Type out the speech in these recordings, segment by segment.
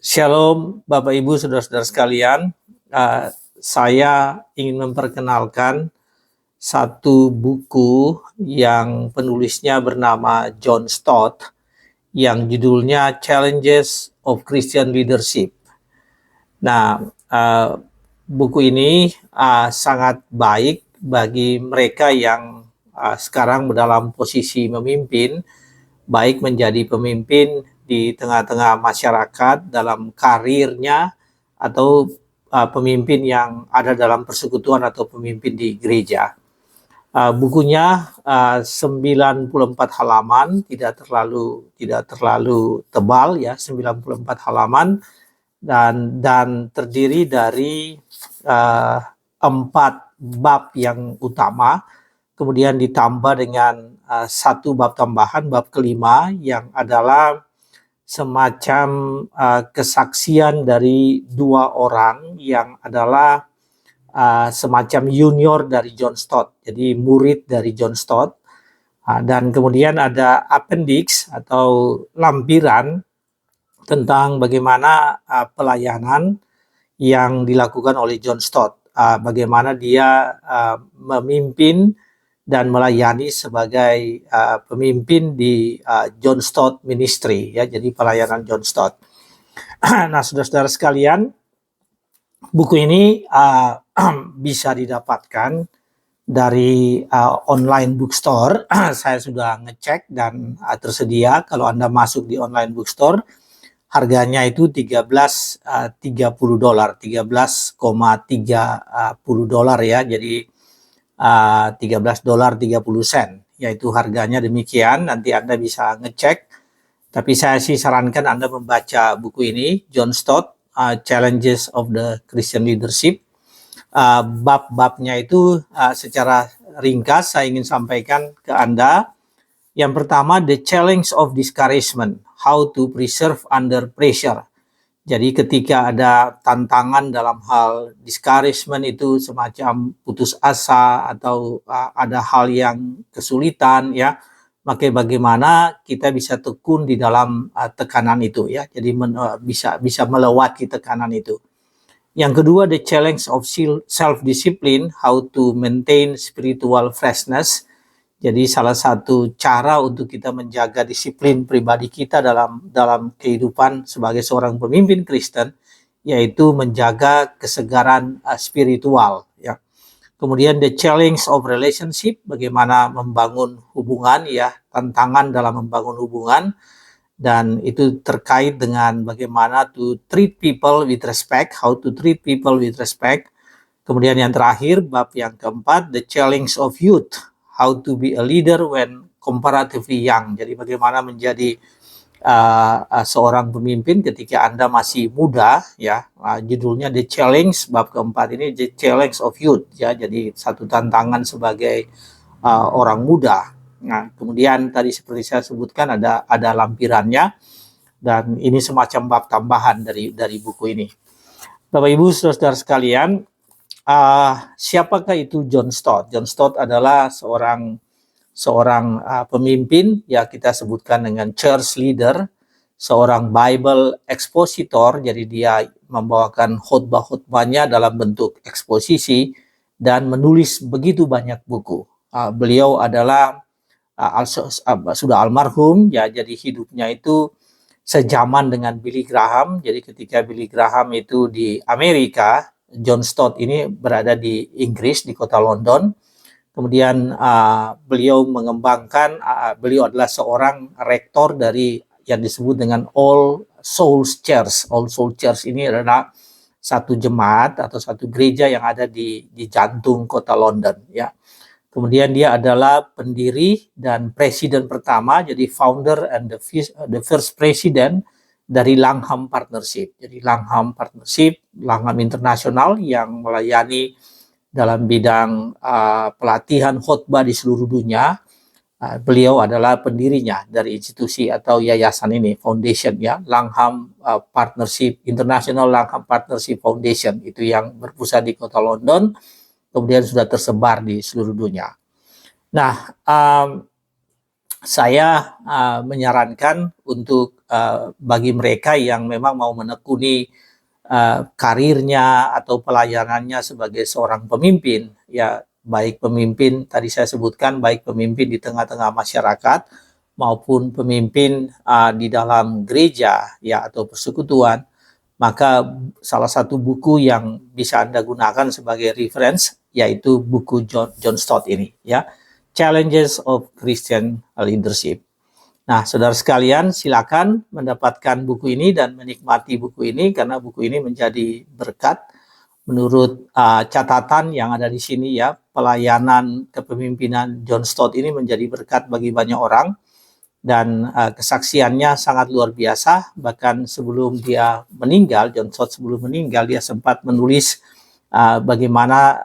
Shalom Bapak Ibu Saudara-saudara sekalian. Saya ingin memperkenalkan satu buku yang penulisnya bernama John Stott yang judulnya Challenges of Christian Leadership. Nah, buku ini sangat baik bagi mereka yang sekarang dalam posisi memimpin, baik menjadi pemimpin di tengah-tengah masyarakat dalam karirnya atau pemimpin yang ada dalam persekutuan atau pemimpin di gereja. Bukunya 94 halaman, tidak terlalu tebal ya, 94 halaman dan terdiri dari 4 bab yang utama, kemudian ditambah dengan satu bab tambahan, bab kelima yang adalah semacam kesaksian dari 2 orang yang adalah semacam junior dari John Stott, jadi murid dari John Stott. Dan kemudian ada appendix atau lampiran tentang bagaimana pelayanan yang dilakukan oleh John Stott, bagaimana dia memimpin dan melayani sebagai pemimpin di John Stott Ministry, ya, jadi pelayanan John Stott. Nah, saudara-saudara sekalian, buku ini bisa didapatkan dari online bookstore. Saya sudah ngecek dan tersedia. Kalau Anda masuk di online bookstore, harganya itu $13.30 ya. Jadi $13.30, yaitu harganya demikian. Nanti Anda bisa ngecek. Tapi saya sih sarankan Anda membaca buku ini, John Stott, Challenges of the Christian Leadership. Bab-babnya itu secara ringkas saya ingin sampaikan ke Anda. Yang pertama, the challenge of discouragement, how to preserve under pressure. Jadi ketika ada tantangan dalam hal discouragement, itu semacam putus asa atau ada hal yang kesulitan, ya, maka bagaimana kita bisa tekun di dalam tekanan itu, ya. Jadi bisa melewati tekanan itu. Yang kedua, the challenge of self-discipline, how to maintain spiritual freshness. Jadi salah satu cara untuk kita menjaga disiplin pribadi kita dalam kehidupan sebagai seorang pemimpin Kristen, yaitu menjaga kesegaran spiritual, ya. Kemudian the challenge of relationship, bagaimana membangun hubungan, ya, tantangan dalam membangun hubungan. Dan itu terkait dengan bagaimana to treat people with respect, how to treat people with respect. Kemudian yang terakhir, bab yang keempat, the challenge of youth, how to be a leader when comparatively young. Jadi bagaimana menjadi seorang pemimpin ketika Anda masih muda, ya. Judulnya the challenge, bab keempat ini the challenge of youth, ya. Jadi satu tantangan sebagai orang muda. Nah, kemudian tadi seperti saya sebutkan ada lampirannya, dan ini semacam bab tambahan dari buku ini. Bapak Ibu saudara sekalian, siapakah itu John Stott? John Stott adalah seorang pemimpin, ya, kita sebutkan dengan church leader, seorang Bible expositor, jadi dia membawakan khotbah-khotbahnya dalam bentuk eksposisi dan menulis begitu banyak buku. Beliau adalah sudah almarhum, ya, jadi hidupnya itu sejaman dengan Billy Graham. Jadi ketika Billy Graham itu di Amerika, John Stott ini berada di Inggris, di kota London. Kemudian beliau mengembangkan, beliau adalah seorang rektor dari yang disebut dengan All Souls Church. All Souls Church ini adalah satu jemaat atau satu gereja yang ada di jantung kota London, ya. Kemudian dia adalah pendiri dan presiden pertama, jadi founder and the first president dari Langham Partnership. Jadi Langham Partnership, Langham Internasional yang melayani dalam bidang pelatihan khotbah di seluruh dunia. Beliau adalah pendirinya dari institusi atau yayasan ini, foundation, ya, Langham Partnership, International Langham Partnership Foundation, itu yang berpusat di kota London, kemudian sudah tersebar di seluruh dunia. Nah, saya menyarankan untuk bagi mereka yang memang mau menekuni karirnya atau pelayanannya sebagai seorang pemimpin, ya baik pemimpin tadi saya sebutkan, baik pemimpin di tengah-tengah masyarakat maupun pemimpin di dalam gereja ya atau persekutuan, maka salah satu buku yang bisa Anda gunakan sebagai reference yaitu buku John Stott ini ya, Challenges of Christian Leadership. Nah, saudara sekalian, silakan mendapatkan buku ini dan menikmati buku ini karena buku ini menjadi berkat menurut catatan yang ada di sini ya. Pelayanan kepemimpinan John Stott ini menjadi berkat bagi banyak orang dan kesaksiannya sangat luar biasa. Bahkan sebelum dia meninggal, John Stott sebelum meninggal dia sempat menulis bagaimana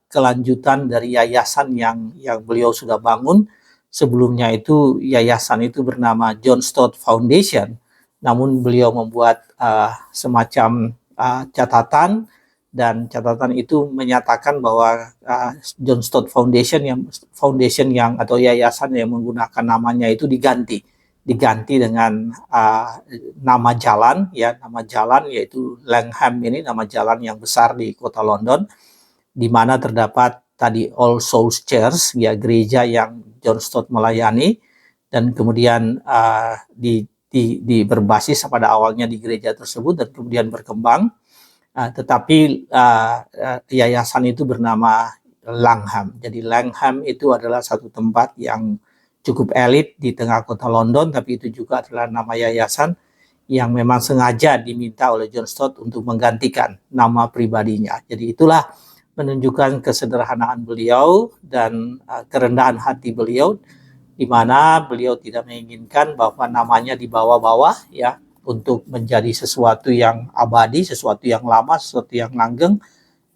kelanjutan dari yayasan yang beliau sudah bangun. Sebelumnya itu yayasan itu bernama John Stott Foundation, namun beliau membuat semacam catatan dan catatan itu menyatakan bahwa John Stott Foundation yang atau yayasan yang menggunakan namanya itu diganti dengan nama jalan ya, nama jalan yaitu Langham, ini nama jalan yang besar di kota London, di mana terdapat tadi All Souls Church ya, gereja yang John Stott melayani, dan kemudian berbasis pada awalnya di gereja tersebut dan kemudian berkembang, tetapi yayasan itu bernama Langham. Jadi Langham itu adalah satu tempat yang cukup elit di tengah kota London, tapi itu juga adalah nama yayasan yang memang sengaja diminta oleh John Stott untuk menggantikan nama pribadinya. Jadi itulah menunjukkan kesederhanaan beliau dan kerendahan hati beliau, di mana beliau tidak menginginkan bahwa namanya dibawa-bawa ya untuk menjadi sesuatu yang abadi, sesuatu yang lama, sesuatu yang langgeng,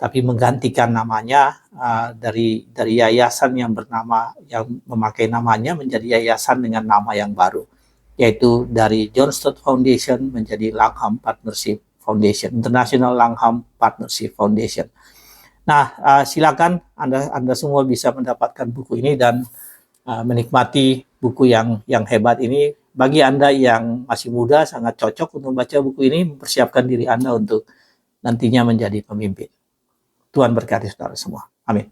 tapi menggantikan namanya dari yayasan yang memakai namanya menjadi yayasan dengan nama yang baru, yaitu dari John Stott Foundation menjadi Langham Partnership Foundation, International Langham Partnership Foundation. Nah, silakan Anda semua bisa mendapatkan buku ini dan menikmati buku yang hebat ini. Bagi Anda yang masih muda, sangat cocok untuk membaca buku ini, mempersiapkan diri Anda untuk nantinya menjadi pemimpin. Tuhan berkati saudara semua. Amin.